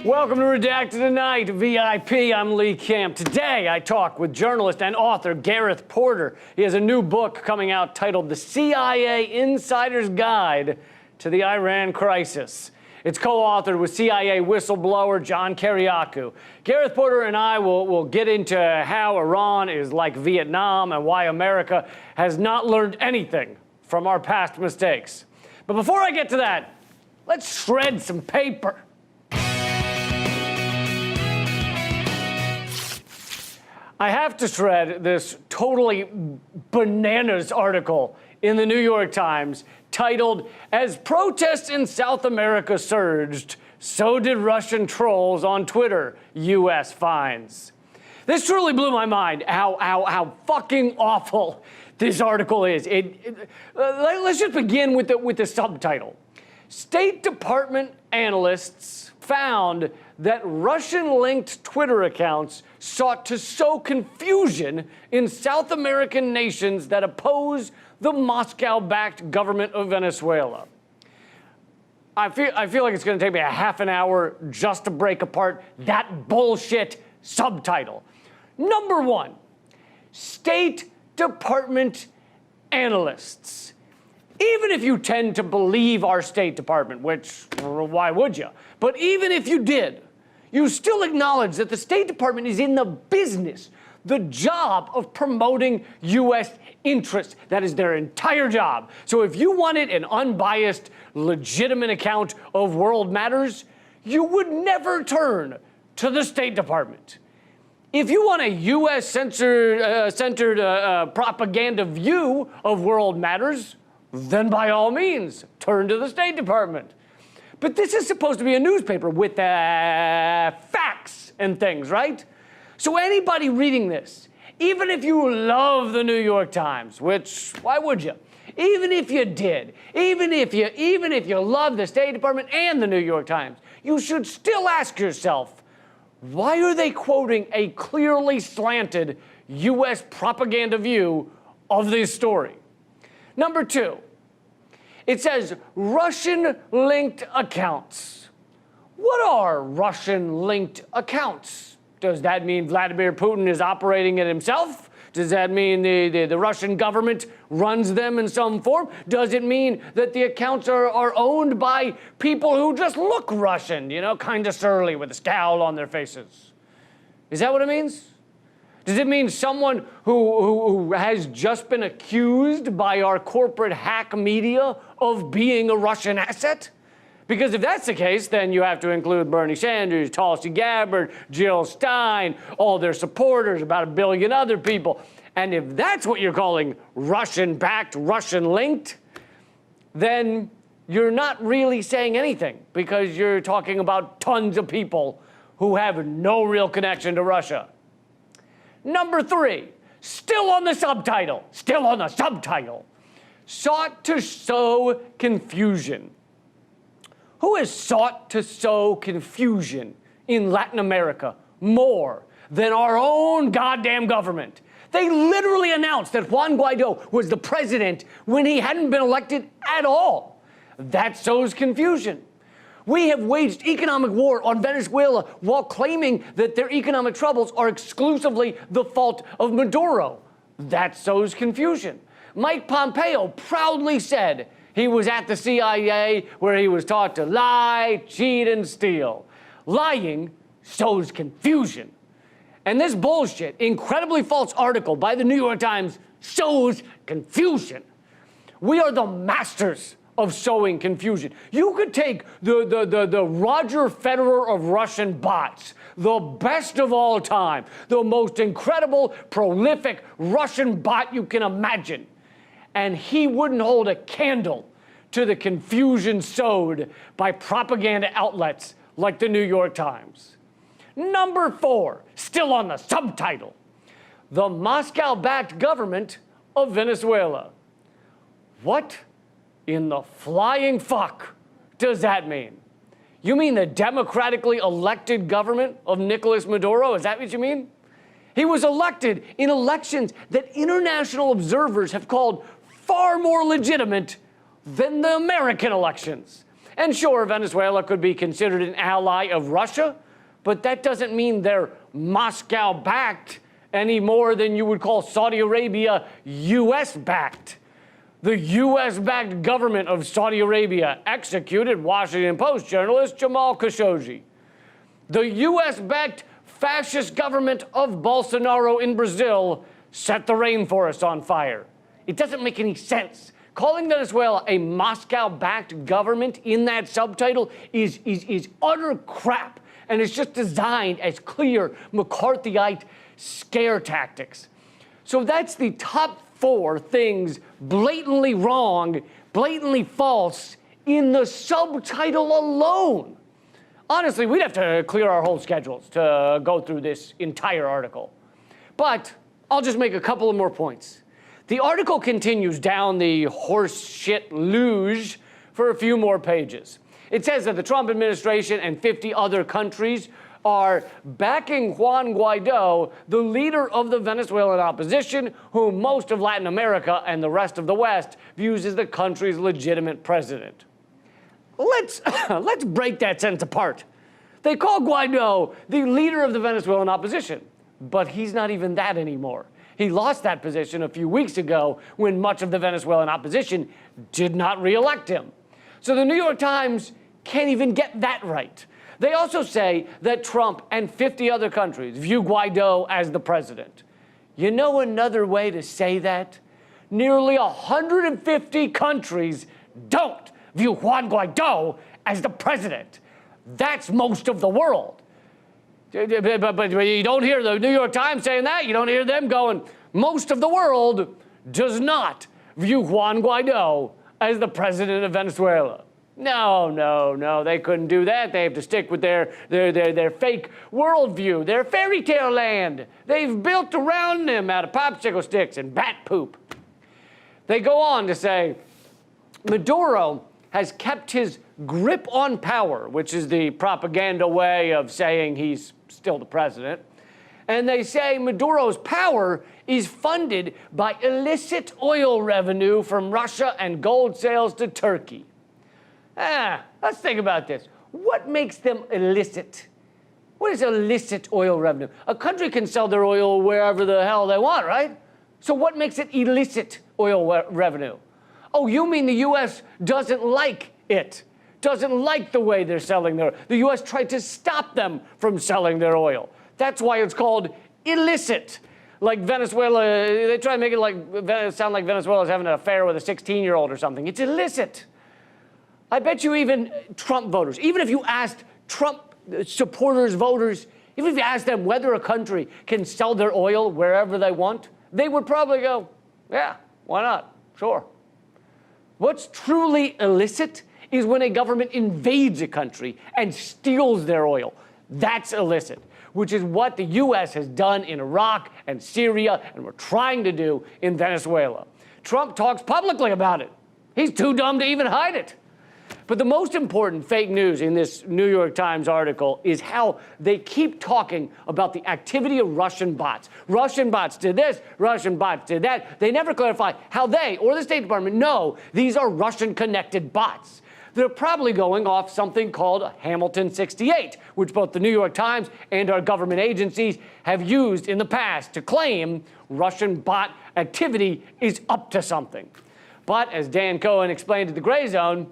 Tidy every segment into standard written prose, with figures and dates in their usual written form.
Welcome to Redacted Tonight, VIP. I'm Lee Camp. Today, I talk with journalist and author Gareth Porter. He has a new book coming out titled The CIA Insider's Guide to the Iran Crisis. It's co-authored with CIA whistleblower John Kiriakou. Gareth Porter and I will get into how Iran is like Vietnam and why America has not learned anything from our past mistakes. But before I get to that, let's shred some paper. I have to shred this totally bananas article in the New York Times titled, "As Protests in South America Surged, So Did Russian Trolls on Twitter, U.S. Finds." This truly blew my mind, how fucking awful this article is. Let's just begin with the subtitle. State Department analysts found that Russian-linked Twitter accounts sought to sow confusion in South American nations that oppose the Moscow-backed government of Venezuela. I feel like it's going to take me a half an hour just to break apart that bullshit subtitle. Number one, State Department analysts. Even if you tend to believe our State Department, which, why would you? But even if you did, you still acknowledge that the State Department is in the business, the job of promoting U.S. interests. That is their entire job. So if you wanted an unbiased, legitimate account of world matters, you would never turn to the State Department. If you want a U.S.-centered propaganda view of world matters, then by all means, turn to the State Department. But this is supposed to be a newspaper with facts and things, right? So anybody reading this, even if you love the New York Times, which, why would you? Even if you did, even if you love the State Department and the New York Times, you should still ask yourself, why are they quoting a clearly slanted U.S. propaganda view of this story? Number two, it says Russian-linked accounts. What are Russian-linked accounts? Does that mean Vladimir Putin is operating it himself? Does that mean the Russian government runs them in some form? Does it mean that the accounts are owned by people who just look Russian, you know, kind of surly with a scowl on their faces? Is that what it means? Does it mean someone who has just been accused by our corporate hack media of being a Russian asset? Because if that's the case, then you have to include Bernie Sanders, Tulsi Gabbard, Jill Stein, all their supporters, about 1 billion other people. And if that's what you're calling Russian-backed, Russian-linked, then you're not really saying anything, because you're talking about tons of people who have no real connection to Russia. Number three, still on the subtitle, sought to sow confusion. Who has sought to sow confusion in Latin America more than our own goddamn government? They literally announced that Juan Guaido was the president when he hadn't been elected at all. That sows confusion. We have waged economic war on Venezuela while claiming that their economic troubles are exclusively the fault of Maduro. That sows confusion. Mike Pompeo proudly said he was at the CIA where he was taught to lie, cheat, and steal. Lying sows confusion. And this bullshit, incredibly false article by the New York Times sows confusion. We are the masters of sowing confusion. You could take the Roger Federer of Russian bots, the best of all time, the most incredible, prolific Russian bot you can imagine, and he wouldn't hold a candle to the confusion sowed by propaganda outlets like the New York Times. Number four, still on the subtitle, the Moscow-backed government of Venezuela. What in the flying fuck does that mean? You mean the democratically elected government of Nicolas Maduro? Is that what you mean? He was elected in elections that international observers have called far more legitimate than the American elections. And sure, Venezuela could be considered an ally of Russia, but that doesn't mean they're Moscow-backed any more than you would call Saudi Arabia US-backed. The US-backed government of Saudi Arabia executed Washington Post journalist Jamal Khashoggi. The US-backed fascist government of Bolsonaro in Brazil set the rainforest on fire. It doesn't make any sense. Calling Venezuela a Moscow-backed government in that subtitle is utter crap, and it's just designed as clear McCarthyite scare tactics. So that's the top 4 things blatantly wrong, blatantly false in the subtitle alone. Honestly, we'd have to clear our whole schedules to go through this entire article. But I'll just make a couple of more points. The article continues down the horse shit luge for a few more pages. It says that the Trump administration and 50 other countries are backing Juan Guaido, the leader of the Venezuelan opposition, whom most of Latin America and the rest of the West views as the country's legitimate president. Let's break that sentence apart. They call Guaido the leader of the Venezuelan opposition, but he's not even that anymore. He lost that position a few weeks ago when much of the Venezuelan opposition did not re-elect him. So the New York Times can't even get that right. They also say that Trump and 50 other countries view Guaido as the president. You know another way to say that? Nearly 150 countries don't view Juan Guaido as the president. That's most of the world. But you don't hear the New York Times saying that. You don't hear them going, most of the world does not view Juan Guaido as the president of Venezuela. No, they couldn't do that. They have to stick with their fake worldview, their fairy tale land they've built around them out of popsicle sticks and bat poop. They go on to say, Maduro has kept his grip on power, which is the propaganda way of saying he's still the president. And they say Maduro's power is funded by illicit oil revenue from Russia and gold sales to Turkey. Let's think about this. What makes them illicit? What is illicit oil revenue? A country can sell their oil wherever the hell they want, right? So what makes it illicit oil revenue? Oh, you mean the U.S. doesn't like it? Doesn't like the way they're selling their oil. The U.S. tried to stop them from selling their oil. That's why it's called illicit. Like Venezuela, they try to make it sound like Venezuela's having an affair with a 16-year-old or something. It's illicit. I bet you even Trump voters, even if you asked Trump supporters, voters, even if you asked them whether a country can sell their oil wherever they want, they would probably go, yeah, why not? Sure. What's truly illicit is when a government invades a country and steals their oil. That's illicit, which is what the U.S. has done in Iraq and Syria and we're trying to do in Venezuela. Trump talks publicly about it. He's too dumb to even hide it. But the most important fake news in this New York Times article is how they keep talking about the activity of Russian bots. Russian bots did this, Russian bots did that. They never clarify how they or the State Department know these are Russian-connected bots. They're probably going off something called Hamilton 68, which both the New York Times and our government agencies have used in the past to claim Russian bot activity is up to something. But as Dan Cohen explained at the Gray Zone,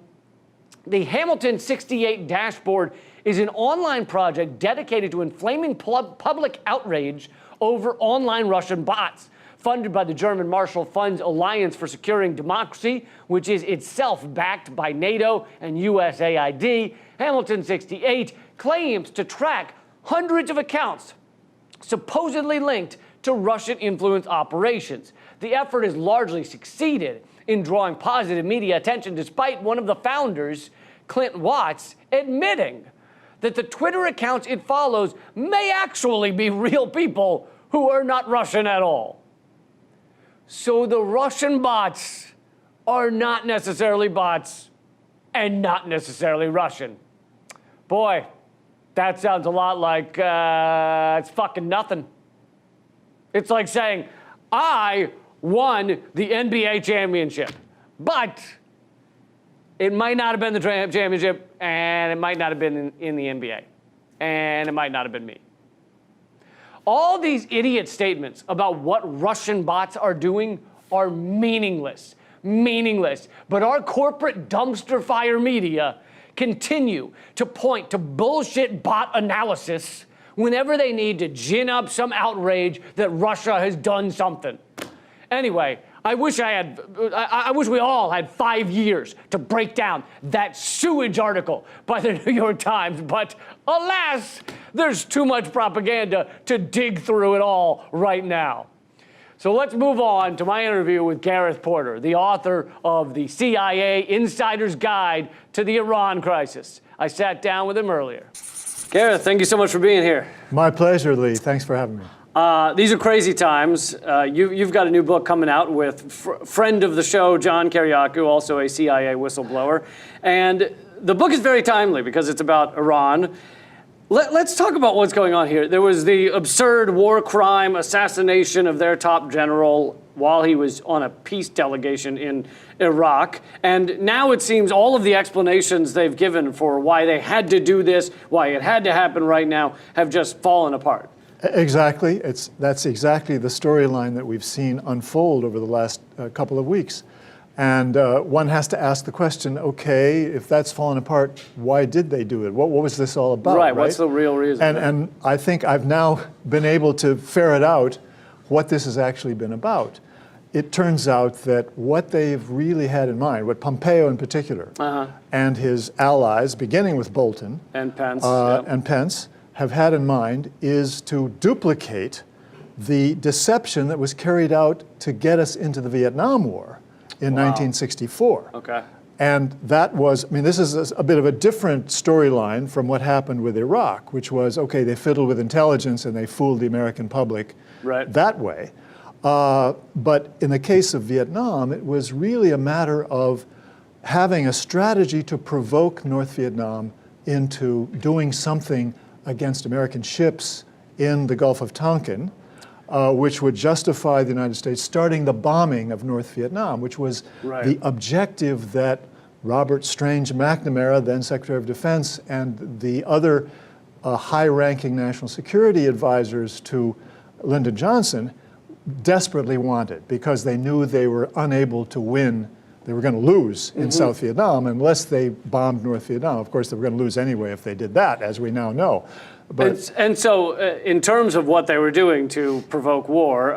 the Hamilton 68 dashboard is an online project dedicated to inflaming public outrage over online Russian bots, funded by the German Marshall Fund's Alliance for Securing Democracy, which is itself backed by NATO and USAID. Hamilton 68 claims to track hundreds of accounts supposedly linked to Russian influence operations. The effort has largely succeeded in drawing positive media attention, despite one of the founders, Clint Watts, admitting that the Twitter accounts it follows may actually be real people who are not Russian at all. So the Russian bots are not necessarily bots and not necessarily Russian. Boy, that sounds a lot like it's fucking nothing. It's like saying, I won the NBA championship, but It might not have been the championship, and it might not have been in the NBA, and it might not have been me. All these idiot statements about what Russian bots are doing are meaningless. Meaningless. But our corporate dumpster fire media continue to point to bullshit bot analysis whenever they need to gin up some outrage that Russia has done something. Anyway, I wish we all had 5 years to break down that sewage article by the New York Times, but alas, there's too much propaganda to dig through it all right now. So let's move on to my interview with Gareth Porter, the author of the CIA Insider's Guide to the Iran Crisis. I sat down with him earlier. Gareth, thank you so much for being here. My pleasure, Lee. Thanks for having me. These are crazy times. You've got a new book coming out with friend of the show, John Kiriakou, also a CIA whistleblower. And the book is very timely because it's about Iran. Let's talk about what's going on here. There was the absurd war crime assassination of their top general while he was on a peace delegation in Iraq. And now it seems all of the explanations they've given for why they had to do this, why it had to happen right now, have just fallen apart. Exactly. That's exactly the storyline that we've seen unfold over the last couple of weeks. And one has to ask the question, okay, if that's fallen apart, why did they do it? What was this all about? Right, what's the real reason? And I think I've now been able to ferret out what this has actually been about. It turns out that what they've really had in mind, what Pompeo in particular, and his allies, beginning with Bolton and Pence, have had in mind is to duplicate the deception that was carried out to get us into the Vietnam War in 1964. Okay. And that was, I mean, this is a bit of a different storyline from what happened with Iraq, which was, okay, they fiddled with intelligence and they fooled the American public that way. But in the case of Vietnam, it was really a matter of having a strategy to provoke North Vietnam into doing something against American ships in the Gulf of Tonkin, which would justify the United States starting the bombing of North Vietnam, which was the objective that Robert Strange McNamara, then Secretary of Defense, and the other high-ranking national security advisors to Lyndon Johnson desperately wanted, because they knew they were unable to win. They were going to lose in South Vietnam unless they bombed North Vietnam. Of course, they were going to lose anyway if they did that, as we now know. But and so in terms of what they were doing to provoke war,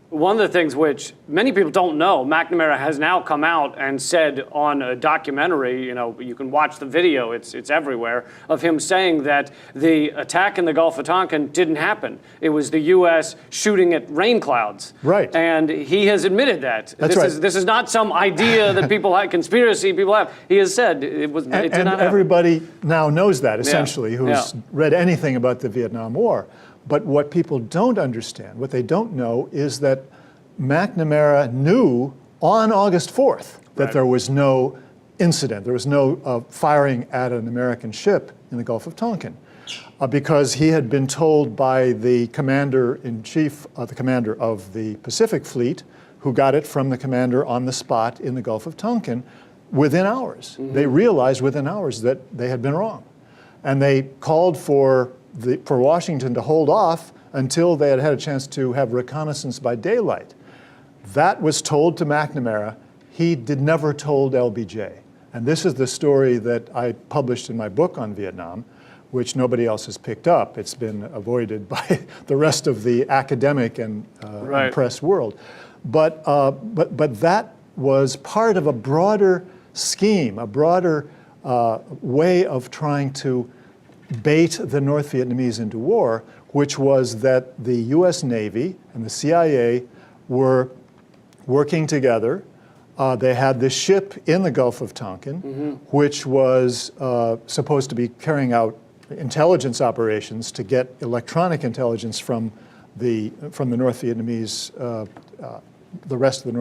one of the things which many people don't know, McNamara has now come out and said on a documentary, you know, you can watch the video, it's everywhere, of him saying that the attack in the Gulf of Tonkin didn't happen. It was the U.S. shooting at rain clouds. Right. And he has admitted that. This is not some idea that people have, conspiracy people have. He has said it did not happen. And everybody now knows that, essentially, who's read anything about the Vietnam War. But what people don't understand, what they don't know, is that McNamara knew on August 4th that there was no incident, there was no firing at an American ship in the Gulf of Tonkin, because he had been told by the commander-in-chief, the commander of the Pacific Fleet, who got it from the commander on the spot in the Gulf of Tonkin, within hours. They realized within hours that they had been wrong. And they called for Washington to hold off until they had had a chance to have reconnaissance by daylight. That was told to McNamara. He never told LBJ. And this is the story that I published in my book on Vietnam, which nobody else has picked up. It's been avoided by the rest of the academic and press world. But that was part of a broader scheme, a broader way of trying to bait the North Vietnamese into war, which was that the US Navy and the CIA were working together. They had this ship in the Gulf of Tonkin, which was supposed to be carrying out intelligence operations to get electronic intelligence from the North Vietnamese, the rest of the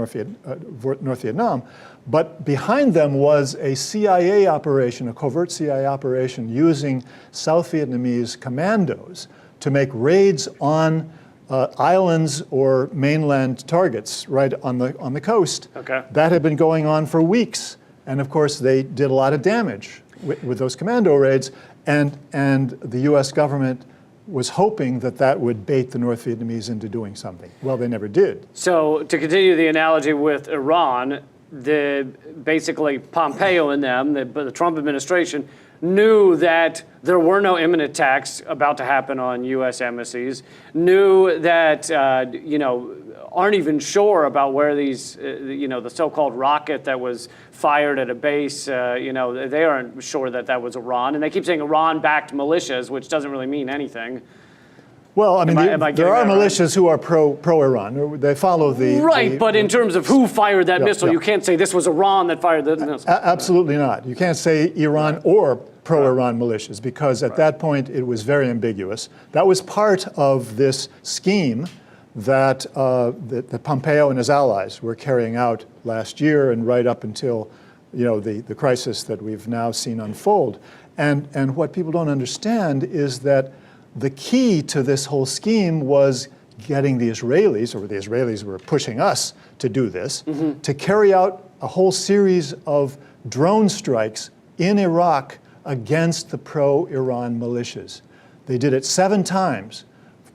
North Vietnam. But behind them was a CIA operation, a covert CIA operation using South Vietnamese commandos to make raids on islands or mainland targets right on the coast. Okay. That had been going on for weeks. And of course, they did a lot of damage with those commando raids, and the US government was hoping that that would bait the North Vietnamese into doing something. Well, they never did. So to continue the analogy with Iran, basically Pompeo and them, the Trump administration, knew that there were no imminent attacks about to happen on U.S. embassies, knew that, aren't even sure about where these, the so-called rocket that was fired at a base, they aren't sure that that was Iran. And they keep saying Iran-backed militias, which doesn't really mean anything. Well, I mean, there are militias who are pro-Iran. They follow the... Right, but in terms of who fired that missile, you can't say this was Iran that fired the missile. Absolutely not. You can't say Iran or pro-Iran militias, because at that point it was very ambiguous. That was part of this scheme that Pompeo and his allies were carrying out last year and right up until the crisis that we've now seen unfold. And what people don't understand is that the key to this whole scheme was getting the Israelis, or the Israelis were pushing us to do this, to carry out a whole series of drone strikes in Iraq against the pro-Iran militias. They did it 7 times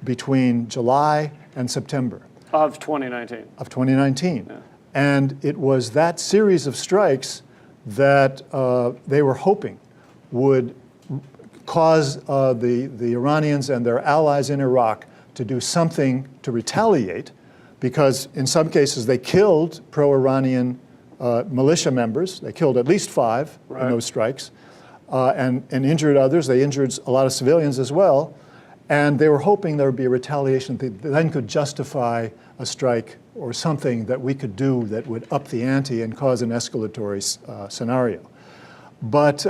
between July and September. Of 2019. Of 2019. Yeah. And it was that series of strikes that they were hoping would cause the Iranians and their allies in Iraq to do something to retaliate, because in some cases they killed pro-Iranian militia members. They killed at least 5 in those strikes, and injured others. They injured a lot of civilians as well. And they were hoping there would be a retaliation that then could justify a strike or something that we could do that would up the ante and cause an escalatory scenario. But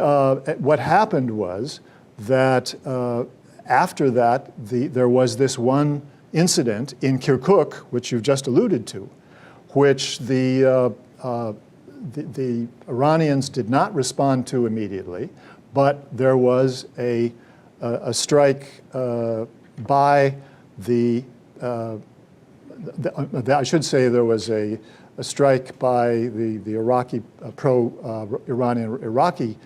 what happened was that after that, there was this one incident in Kirkuk, which you've just alluded to, which the Iranians did not respond to immediately, but there was a strike by I should say there was a strike by the Iraqi pro-Iranian Iraqi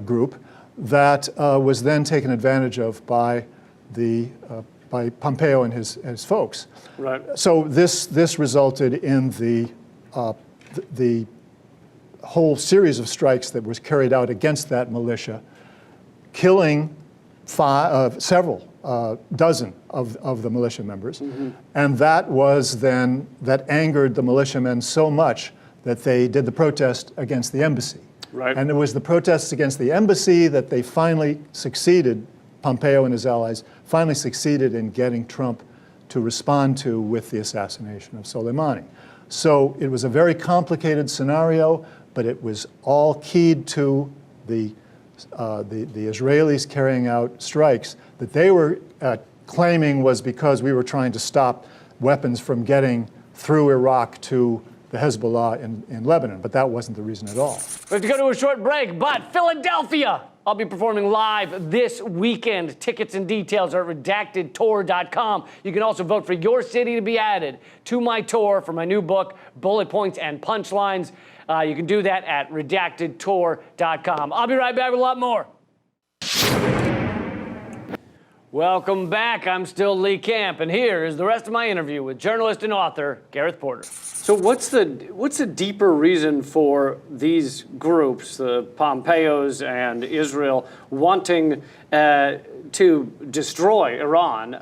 group that was then taken advantage of by Pompeo and his folks. Right. So this resulted in the whole series of strikes that was carried out against that militia, killing several dozen of the militia members. And that angered the militiamen so much that they did the protest against the embassy. Right. And it was the protests against the embassy that they finally succeeded, Pompeo and his allies, finally succeeded in getting Trump to respond to with the assassination of Soleimani. So it was a very complicated scenario, but it was all keyed to the Israelis carrying out strikes that they were claiming was because we were trying to stop weapons from getting through Iraq to the Hezbollah in Lebanon, but that wasn't the reason at all. We have to go to a short break, but Philadelphia! I'll be performing live this weekend. Tickets and details are at redactedtour.com. You can also vote for your city to be added to my tour for my new book, Bullet Points and Punchlines. You can do that at redactedtour.com. I'll be right back with a lot more. Welcome back. I'm still Lee Camp, and here is the rest of my interview with journalist and author Gareth Porter. So what's the deeper reason for these groups, the Pompeos and Israel, wanting to destroy Iran?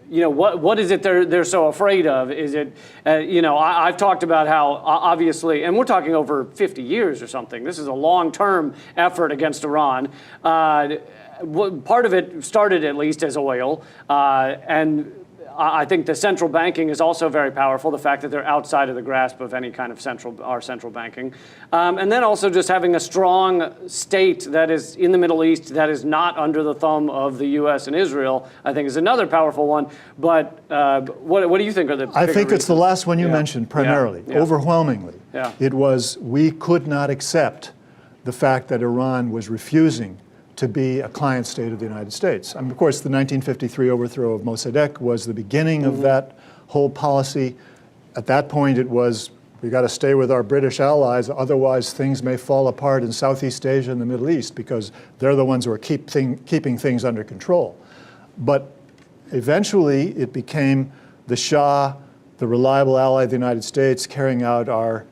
What is it they're so afraid of? Is it, I've talked about how obviously, and we're talking over 50 years or something. This is a long-term effort against Iran. Part of it started at least as oil, and I think the central banking is also very powerful, the fact that they're outside of the grasp of any kind of central banking. And then also just having a strong state that is in the Middle East that is not under the thumb of the U.S. and Israel, I think is another powerful one. But what do you think are the I think reasons? It's the last one you mentioned primarily, overwhelmingly. Yeah. It was we could not accept the fact that Iran was refusing to be a client state of the United States. And of course, the 1953 overthrow of Mossadegh was the beginning of that whole policy. At that point, it was We got to stay with our British allies, otherwise things may fall apart in Southeast Asia and the Middle East because they're the ones who are keeping things under control. But eventually it became the Shah, the reliable ally of the United States, carrying out our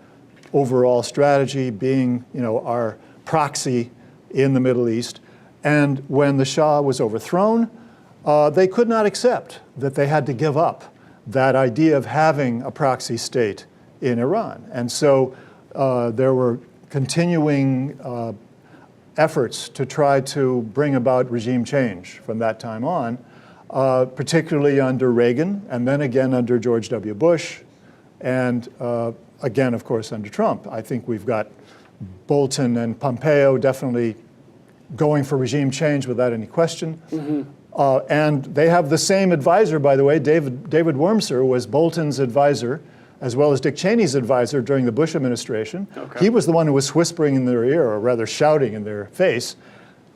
overall strategy, being, our proxy in the Middle East. And when the Shah was overthrown, they could not accept that they had to give up that idea of having a proxy state in Iran. And so there were continuing efforts to try to bring about regime change from that time on, particularly under Reagan, and then again under George W. Bush, and again, of course, under Trump. I think we've got Bolton and Pompeo definitely going for regime change without any question. And they have the same advisor, by the way. David Wormser was Bolton's advisor, as well as Dick Cheney's advisor during the Bush administration. Okay. He was the one who was whispering in their ear, or rather shouting in their face,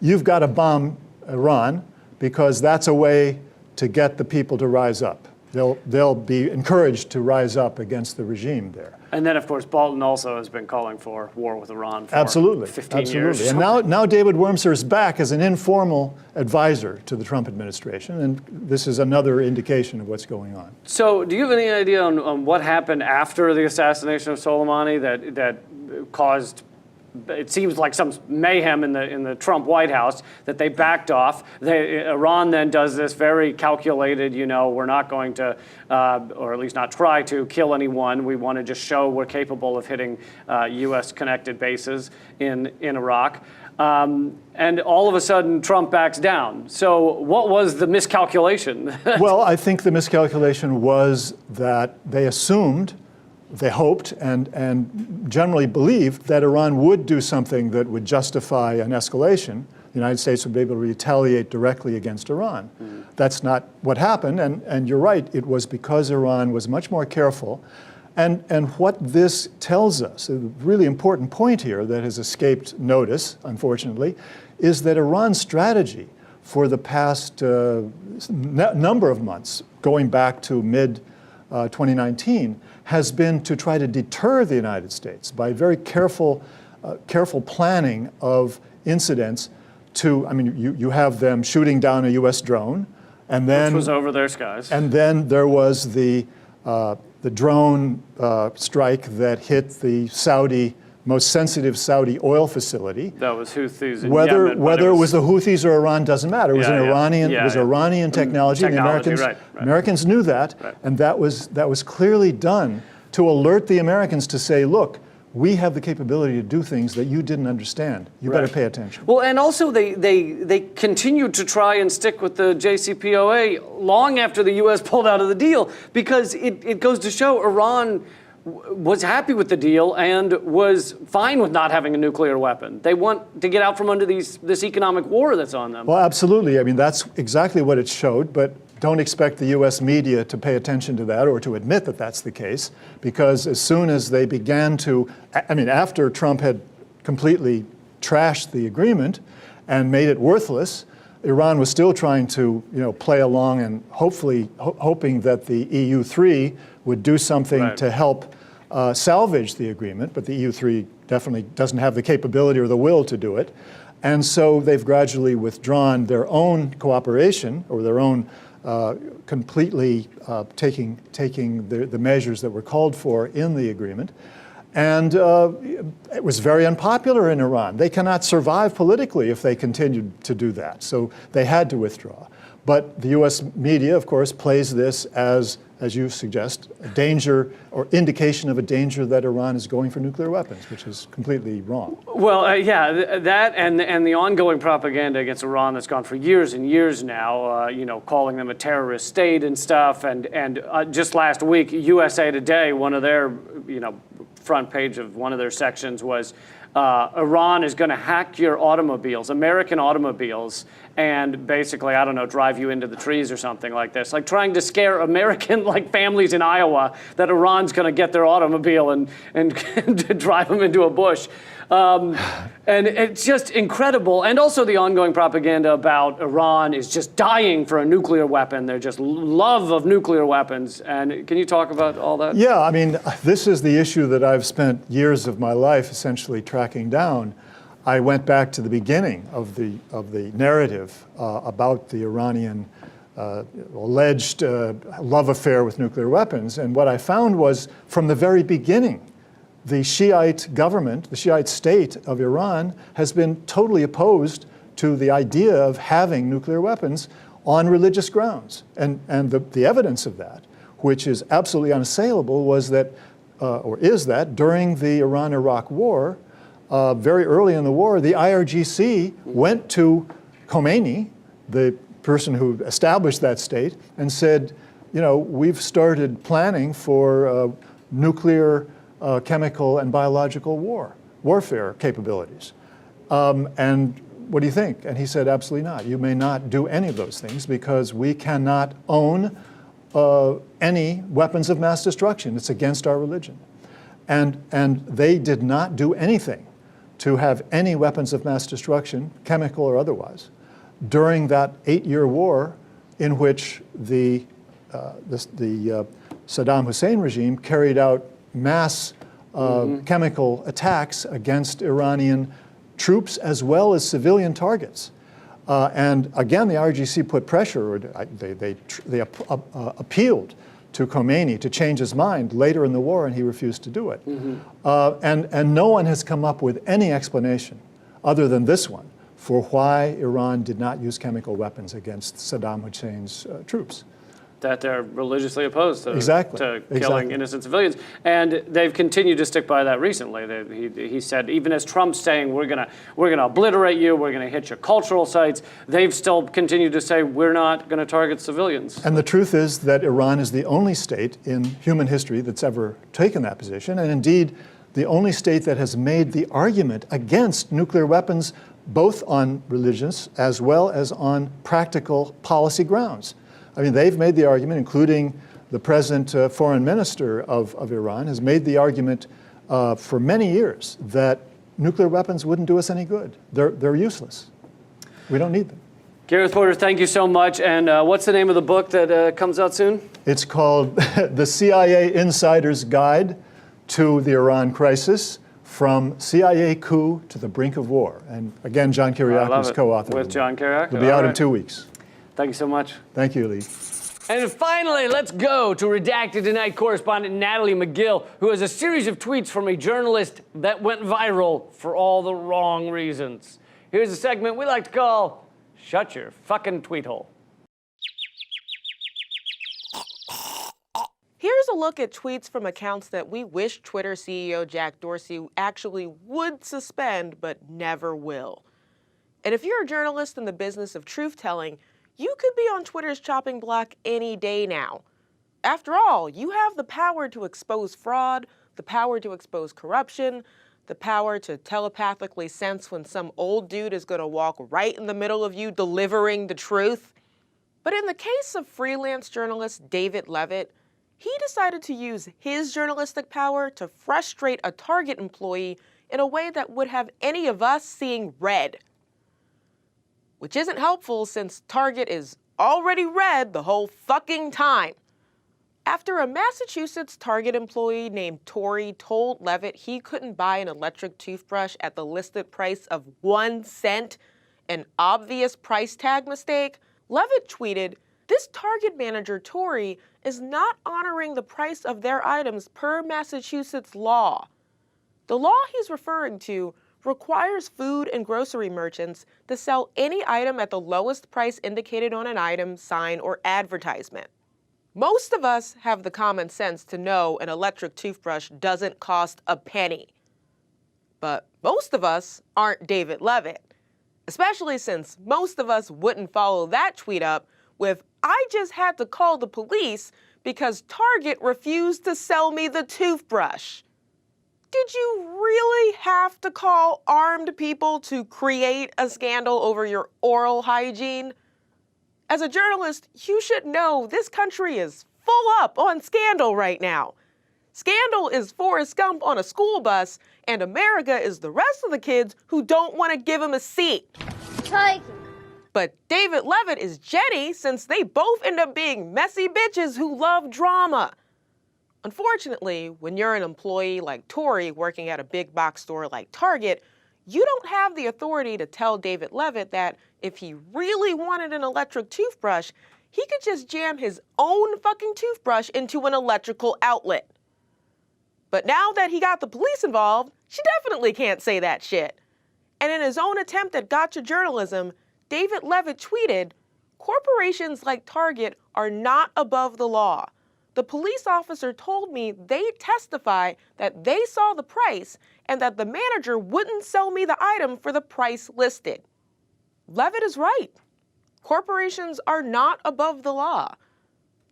you've got to bomb Iran because that's a way to get the people to rise up. They'll be encouraged to rise up against the regime there. And then, of course, Bolton also has been calling for war with Iran for 15 years. And now David Wormser is back as an informal advisor to the Trump administration, and this is another indication of what's going on. So do you have any idea on what happened after the assassination of Soleimani that caused, it seems like some mayhem in the Trump White House, that they backed off? Iran then does this very calculated, we're not going to, or at least not try to kill anyone. We want to just show we're capable of hitting U.S. connected bases in Iraq. And all of a sudden, Trump backs down. So what was the miscalculation? Well, I think the miscalculation was that they assumed, they hoped and generally believed that Iran would do something that would justify an escalation. The United States would be able to retaliate directly against Iran. That's not what happened, and you're right, it was because Iran was much more careful. And what this tells us, a really important point here that has escaped notice, unfortunately, is that Iran's strategy for the past number of months, going back to mid-2019, has been to try to deter the United States by very careful planning of incidents to, you have them shooting down a U.S. drone, and then— which was over their skies. And then there was the drone strike that hit the most sensitive Saudi oil facility. That was Houthis in whether Yemen. Whether it was the Houthis or Iran doesn't matter. It was Iranian technology. And the Americans knew that, and that was clearly done to alert the Americans to say, look, we have the capability to do things that you didn't understand. You better pay attention. Well, and also they continued to try and stick with the JCPOA long after the U.S. pulled out of the deal, because it goes to show Iran was happy with the deal and was fine with not having a nuclear weapon. They want to get out from under this economic war that's on them. Well, absolutely. That's exactly what it showed, but don't expect the U.S. media to pay attention to that or to admit that that's the case, because as soon as they began to, after Trump had completely trashed the agreement and made it worthless, Iran was still trying to, play along and hoping that the EU3 would do something to help salvage the agreement, but the EU3 definitely doesn't have the capability or the will to do it. And so they've gradually withdrawn their own cooperation, or their own completely taking the measures that were called for in the agreement. And it was very unpopular in Iran. They cannot survive politically if they continued to do that. So they had to withdraw. But the U.S. media, of course, plays this as you suggest, a danger or indication of a danger that Iran is going for nuclear weapons, which is completely wrong. Well, that and the ongoing propaganda against Iran that's gone for years and years now, calling them a terrorist state and stuff. And just last week, USA Today, one of their, front page of one of their sections was, Iran is going to hack your automobiles, American automobiles, and basically, drive you into the trees or something like this. Like trying to scare American families in Iowa that Iran's going to get their automobile and drive them into a bush. And it's just incredible. And also the ongoing propaganda about Iran is just dying for a nuclear weapon. They're just love of nuclear weapons. And can you talk about all that? Yeah, I mean, this is the issue that I've spent years of my life essentially tracking down. I went back to the beginning of the narrative about the Iranian alleged love affair with nuclear weapons. And what I found was, from the very beginning, the Shiite government, the Shiite state of Iran, has been totally opposed to the idea of having nuclear weapons on religious grounds. And the evidence of that, which is absolutely unassailable, was that, or is that, during the Iran-Iraq war, very early in the war, the IRGC went to Khomeini, the person who established that state, and said, you know, we've started planning for nuclear, chemical, and biological warfare capabilities. And what do you think? And he said, absolutely not. You may not do any of those things because we cannot own any weapons of mass destruction. It's against our religion. And they did not do anything to have any weapons of mass destruction, chemical or otherwise, during that 8-year war in which the Saddam Hussein regime carried out mass chemical attacks against Iranian troops as well as civilian targets. And again, the IRGC put pressure, or they appealed to Khomeini to change his mind later in the war, and he refused to do it. And no one has come up with any explanation other than this one for why Iran did not use chemical weapons against Saddam Hussein's troops. That they're religiously opposed to, exactly. Killing innocent civilians. And they've continued to stick by that recently. He said, even as Trump's saying, we're gonna obliterate you, we're gonna hit your cultural sites, they've still continued to say, we're not gonna target civilians. And the truth is that Iran is the only state in human history that's ever taken that position, and indeed the only state that has made the argument against nuclear weapons both on religious as well as on practical policy grounds. I mean, they've made the argument, including the present foreign minister of Iran has made the argument for many years that nuclear weapons wouldn't do us any good. They're useless. We don't need them. Gareth Porter, thank you so much. And what's the name of the book that comes out soon? It's called The CIA Insider's Guide to the Iran Crisis, From CIA Coup to the Brink of War. And again, John Kiriakou is co-author. With John Kiriakou. It'll be out in 2 weeks. Thank you so much. Thank you, Lee. And finally, let's go to Redacted Tonight correspondent Natalie McGill, who has a series of tweets from a journalist that went viral for all the wrong reasons. Here's a segment we like to call Shut Your Fucking Tweet Hole. Here's a look at tweets from accounts that we wish Twitter CEO Jack Dorsey actually would suspend, but never will. And if you're a journalist in the business of truth-telling, you could be on Twitter's chopping block any day now. After all, you have the power to expose fraud, the power to expose corruption, the power to telepathically sense when some old dude is going to walk right in the middle of you delivering the truth. But in the case of freelance journalist David Levitt, he decided to use his journalistic power to frustrate a Target employee in a way that would have any of us seeing red. Which isn't helpful since Target is already red the whole fucking time. After a Massachusetts Target employee named Tori told Levitt he couldn't buy an electric toothbrush at the listed price of 1 cent, an obvious price tag mistake, Levitt tweeted, "This Target manager, Tori, is not honoring the price of their items per Massachusetts law." The law he's referring to requires food and grocery merchants to sell any item at the lowest price indicated on an item, sign, or advertisement. Most of us have the common sense to know an electric toothbrush doesn't cost a penny. But most of us aren't David Levitt, especially since most of us wouldn't follow that tweet up with, "I just had to call the police because Target refused to sell me the toothbrush." Did you really have to call armed people to create a scandal over your oral hygiene? As a journalist, you should know this country is full up on scandal right now. Scandal is Forrest Gump on a school bus, and America is the rest of the kids who don't want to give him a seat. Tiger. But David Levitt is Jenny, since they both end up being messy bitches who love drama. Unfortunately, when you're an employee like Tori working at a big box store like Target, you don't have the authority to tell David Levitt that if he really wanted an electric toothbrush, he could just jam his own fucking toothbrush into an electrical outlet. But now that he got the police involved, she definitely can't say that shit. And in his own attempt at gotcha journalism, David Levitt tweeted, "Corporations like Target are not above the law. The police officer told me they'd testify that they saw the price and that the manager wouldn't sell me the item for the price listed." Levitt is right. Corporations are not above the law.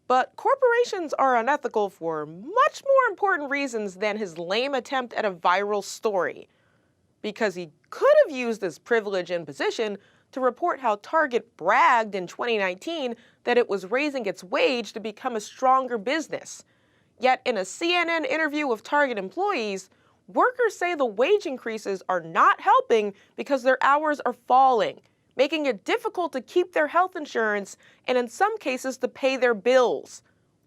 But corporations are unethical for much more important reasons than his lame attempt at a viral story. Because he could have used this privilege and position to report how Target bragged in 2019 that it was raising its wage to become a stronger business. Yet in a CNN interview with Target employees, workers say the wage increases are not helping because their hours are falling, making it difficult to keep their health insurance and in some cases to pay their bills.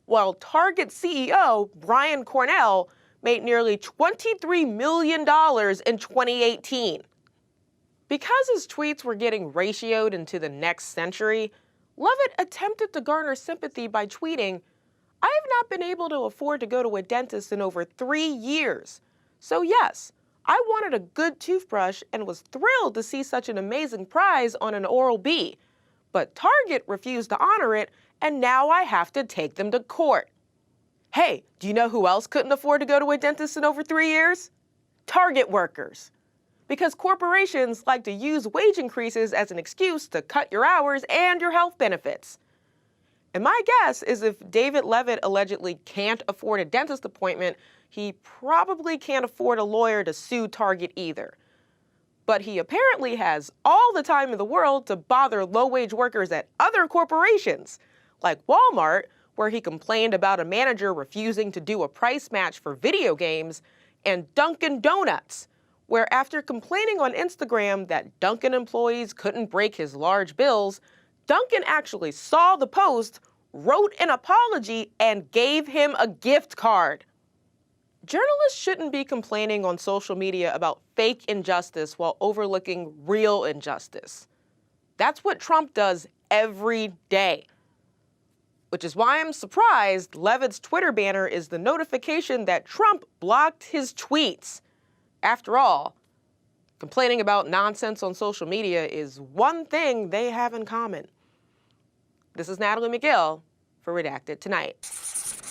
While Target CEO Brian Cornell made nearly $23 million in 2018. Because his tweets were getting ratioed into the next century, Levitt attempted to garner sympathy by tweeting, "I have not been able to afford to go to a dentist in over 3 years. So yes, I wanted a good toothbrush and was thrilled to see such an amazing prize on an Oral-B. But Target refused to honor it, and now I have to take them to court." Hey, do you know who else couldn't afford to go to a dentist in over 3 years? Target workers. Because corporations like to use wage increases as an excuse to cut your hours and your health benefits. And my guess is if David Levitt allegedly can't afford a dentist appointment, he probably can't afford a lawyer to sue Target either. But he apparently has all the time in the world to bother low-wage workers at other corporations, like Walmart, where he complained about a manager refusing to do a price match for video games, and Dunkin' Donuts, where after complaining on Instagram that Dunkin' employees couldn't break his large bills, Dunkin' actually saw the post, wrote an apology, and gave him a gift card. Journalists shouldn't be complaining on social media about fake injustice while overlooking real injustice. That's what Trump does every day. Which is why I'm surprised Levitt's Twitter banner is the notification that Trump blocked his tweets. After all, complaining about nonsense on social media is one thing they have in common. This is Natalie McGill for Redacted Tonight.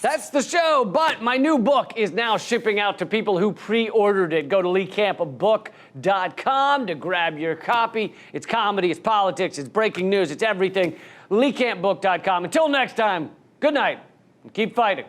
That's the show, but my new book is now shipping out to people who pre-ordered it. Go to LeeCampBook.com to grab your copy. It's comedy, it's politics, it's breaking news, it's everything. LeeCampBook.com. Until next time, good night and keep fighting.